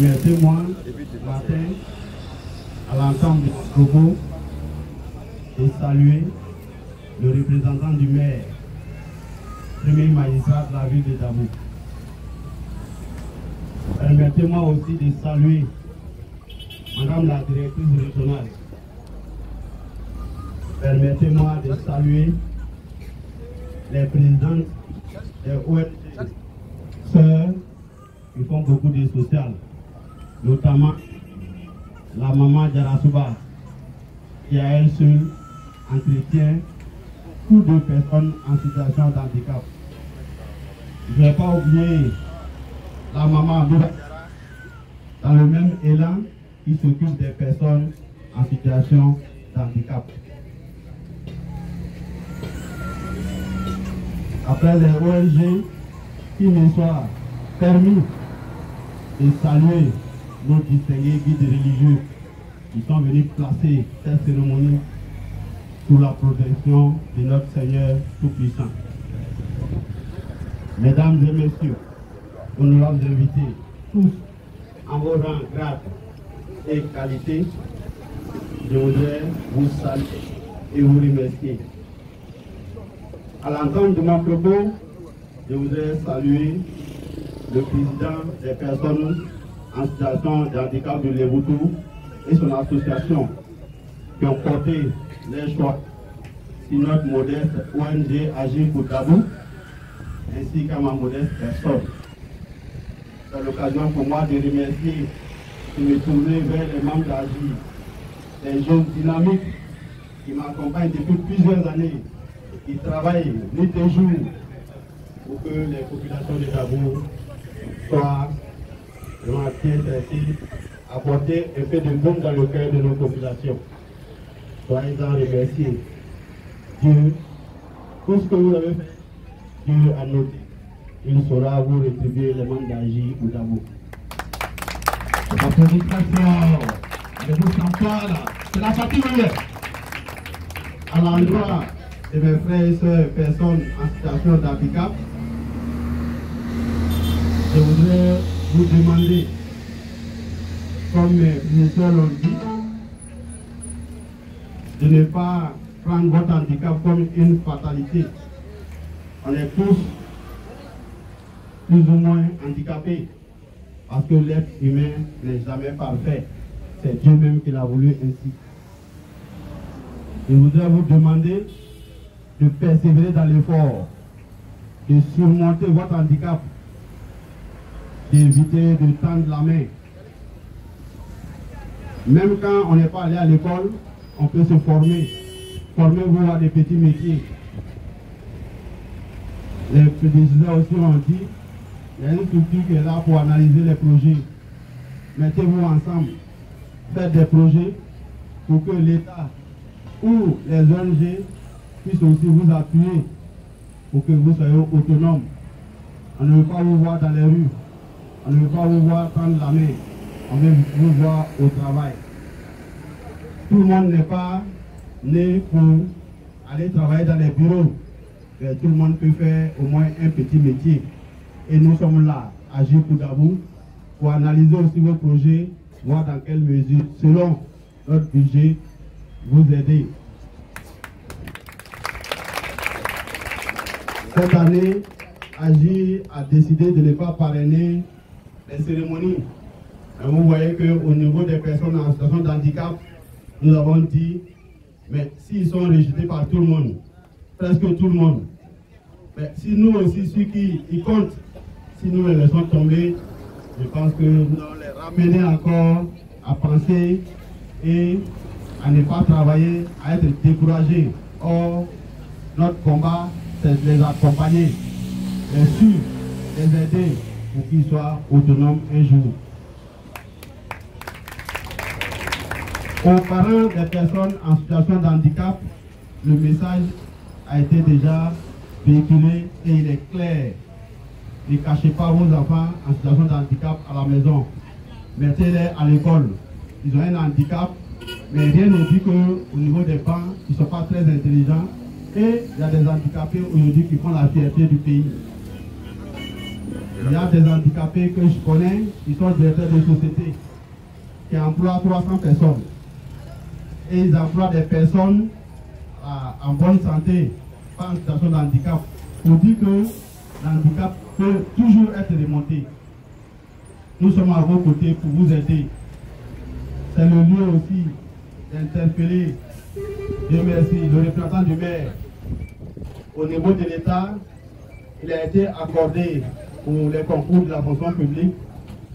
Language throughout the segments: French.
Permettez-moi, ce matin, à l'entente du propos, de saluer le représentant du maire, premier magistrat de la ville de Dabo. Permettez-moi aussi de saluer Madame la directrice régionale. Permettez-moi de saluer les présidentes des ONG, sœurs qui font beaucoup de social, notamment la maman Jarasuba, qui à elle seule entretient toutes les personnes en situation d'handicap. Je ne vais pas oublier la maman dans le même élan qui s'occupe des personnes en situation d'handicap. Après les ONG, qui me soit permis de saluer nos distingués guides religieux qui sont venus placer cette cérémonie sous la protection de notre Seigneur Tout-Puissant. Mesdames et messieurs, honorables invités, tous en vos rangs, grades et qualités, je voudrais vous saluer et vous remercier. À l'entente de mon propos, je voudrais saluer le président des personnes en situation de handicap de Léboutou et son association qui ont porté les choix sur notre modeste ONG Agir pour Dabo, ainsi qu'à ma modeste personne. C'est l'occasion pour moi de remercier et de me tourner vers les membres d'Agir, les jeunes dynamiques qui m'accompagnent depuis plusieurs années, qui travaillent nuit et jour pour que les populations de Dabo soient vraiment bien traitées, apporter un peu de baume dans le cœur de nos populations. Soyez-en remerciés. Dieu, tout ce que vous avez fait, Dieu a noté. Il saura vous rétribuer les membres d'Agir ou Dabo. Applaudissez très fort. Allez-vous s'asseoir là. C'est la fatigue. À l'endroit de mes frères et sœurs, personnes en situation d'handicap, je voudrais vous demander, comme mes soeurs l'ont dit, de ne pas prendre votre handicap comme une fatalité. On est tous plus ou moins handicapés, parce que l'être humain n'est jamais parfait. C'est Dieu même qui l'a voulu ainsi. Je voudrais vous demander de persévérer dans l'effort, de surmonter votre handicap, d'éviter de tendre la main. Même quand on n'est pas allé à l'école, on peut se former. Formez-vous à des petits métiers. Les prédécesseurs aussi ont dit, il y a une structure qui est là pour analyser les projets. Mettez-vous ensemble, faites des projets pour que l'État ou les ONG puissent aussi vous appuyer pour que vous soyez autonomes. On ne veut pas vous voir dans les rues. On ne veut pas vous voir tendre la main. On veut vous voir au travail. Tout le monde n'est pas né pour aller travailler dans les bureaux. Mais tout le monde peut faire au moins un petit métier. Et nous sommes là, Agir pour Dabo, pour analyser aussi vos projets, voir dans quelle mesure, selon notre budget, vous aider. Cette année, Agir a décidé de ne pas parrainer les cérémonies. Et vous voyez qu'au niveau des personnes en situation de handicap, nous avons dit, mais s'ils sont rejetés par tout le monde, presque tout le monde, mais si nous aussi, ceux qui comptent, si nous les laissons tomber, je pense que nous allons les ramener encore à penser et à ne pas travailler, à être découragés. Or, notre combat, c'est de les accompagner, les suivre, les aider pour qu'ils soient autonomes un jour. Aux parents des personnes en situation de handicap, le message a été déjà véhiculé et il est clair. Ne cachez pas vos enfants en situation de handicap à la maison. Mettez-les à l'école. Ils ont un handicap, mais rien ne dit qu'au niveau des parents, ils ne sont pas très intelligents. Et il y a des handicapés aujourd'hui qui font la fierté du pays. Il y a des handicapés que je connais qui sont directeurs de société, qui emploient 300 personnes. Et ils emploient des personnes en bonne santé, pas en situation de handicap, pour dire que l'handicap peut toujours être remonté. Nous sommes à vos côtés pour vous aider. C'est le lieu aussi d'interpeller, Dieu merci, le représentant du maire. Au niveau de l'État, il a été accordé pour les concours de la fonction publique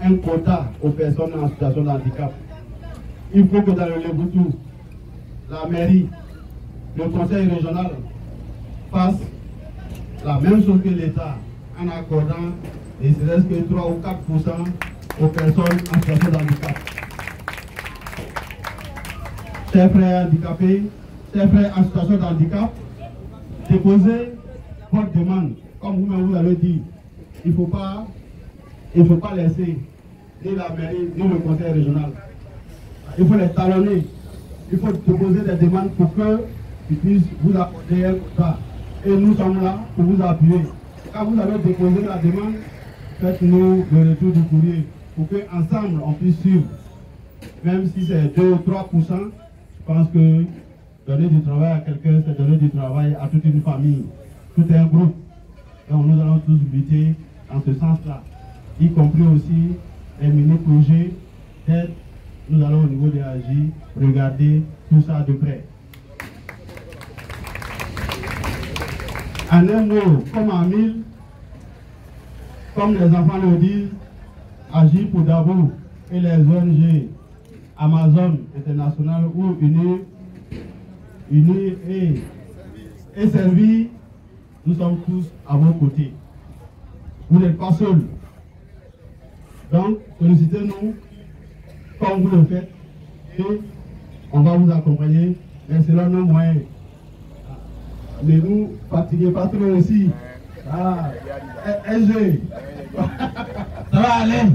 un quota aux personnes en situation de handicap. Il faut que dans le Léboutou, la mairie, le conseil régional fassent la même chose que l'État en accordant ne serait-ce que 3 ou 4% aux personnes en situation de handicap. Chers frères handicapés, chers frères en situation de handicap, déposez votre demande. Comme vous-même vous l'avez dit, il ne faut pas laisser ni la mairie ni le conseil régional. Il faut les talonner. Il faut déposer des demandes pour qu'ils puissent vous accorder un quota. Et nous sommes là pour vous appuyer. Quand vous avez déposé la demande, faites-nous le retour du courrier pour qu'ensemble on puisse suivre. Même si c'est 2 ou 3%, je pense que donner du travail à quelqu'un, c'est donner du travail à toute une famille, tout un groupe. Et nous allons tous lutter en ce sens-là, y compris aussi les mini-projets d'aide. Nous allons au niveau de l'AJ regarder tout ça de près. En un mot, comme en mille, comme les enfants le disent, agir pour Dabo et les ONG Amazon International ou unis et servis, nous sommes tous à vos côtés. Vous n'êtes pas seuls. Donc, sollicitez-nous comme vous le faites et on va vous accompagner, mais selon nos moyens. Ne nous fatiguez pas trop aussi. Ah, SG. Ça va aller.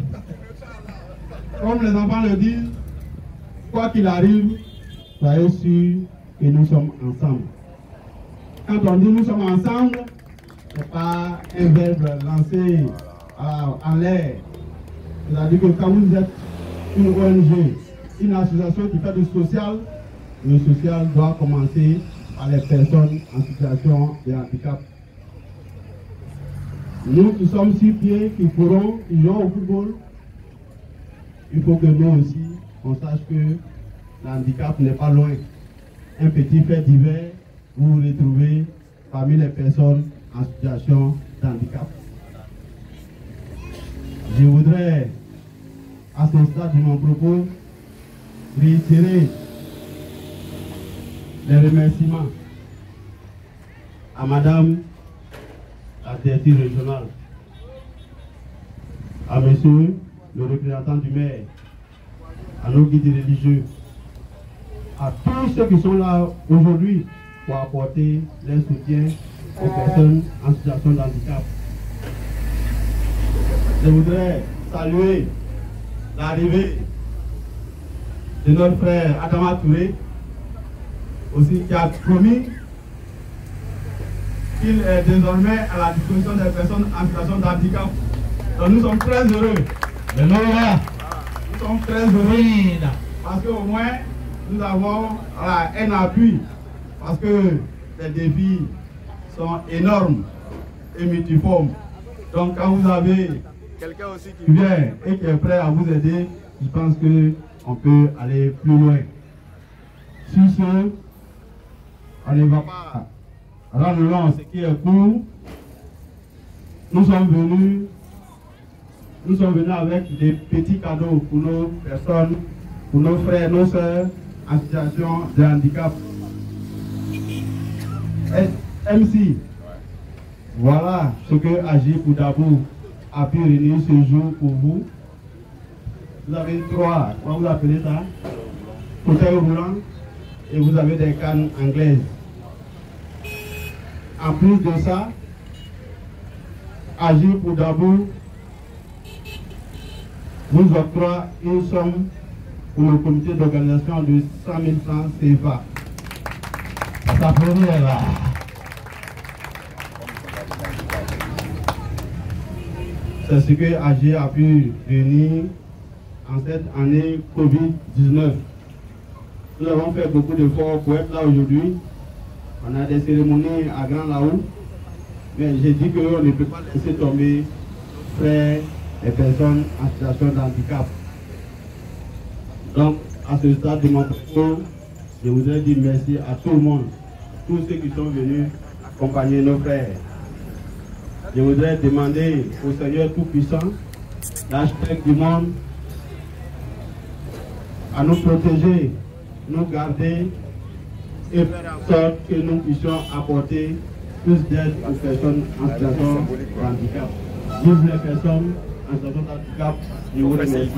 Comme les enfants le disent, quoi qu'il arrive, soyez sûrs que nous sommes ensemble. Quand on dit nous sommes ensemble, ce n'est pas un verbe lancé en l'air. C'est-à-dire que quand vous êtes une ONG, une association qui fait du social, le social doit commencer par les personnes en situation de handicap. Nous qui sommes 6 pieds, qui courons, qui jouons au football, il faut que nous aussi, on sache que le handicap n'est pas loin. Un petit fait divers, vous vous retrouvez parmi les personnes en situation d'handicap. Je voudrais, à ce stade de mon propos, réitérer les remerciements à Madame la directrice régionale, à Monsieur le représentant du maire, à nos guides religieux, à tous ceux qui sont là aujourd'hui pour apporter leur soutien aux personnes en situation de handicap. Je voudrais saluer l'arrivée de notre frère Adama Touré, aussi qui a promis qu'il est désormais à la disposition des personnes en situation de handicap. Donc nous sommes très heureux. Nous sommes très heureux parce qu'au moins nous avons un appui, parce que les défis sont énormes et multiformes. Donc quand vous avez quelqu'un aussi qui vient et qui est prêt à vous aider, je pense qu'on peut aller plus loin. Sur ce, on ne va pas rendre long ce qui est court. Nous sommes venus avec des petits cadeaux pour nos personnes, pour nos frères, nos soeurs en situation de handicap. MC, voilà ce que Agir pour Dabo a pu réunir ce jour pour vous. Vous avez 3, comment vous appelez ça? Fauteuil roulant, et vous avez des cannes anglaises. En plus de ça, Agir pour Dabo vous octroie une somme pour le comité d'organisation de 100 000 francs CFA. Ça peut là. C'est ce que AG a pu réunir en cette année Covid-19. Nous avons fait beaucoup d'efforts pour être là aujourd'hui. On a des cérémonies à Grand Laou, mais j'ai dit qu'on ne peut pas laisser tomber frères et personnes en situation de handicap. Donc, à ce stade de mon propos, je voudrais dire merci à tout le monde, tous ceux qui sont venus accompagner nos frères. Je voudrais demander au Seigneur Tout-Puissant, l'architecte du monde, à nous protéger, nous garder et faire en sorte que nous puissions apporter plus d'aide aux personnes en situation de handicap. Vive les personnes en situation de handicap. Je vous remercie.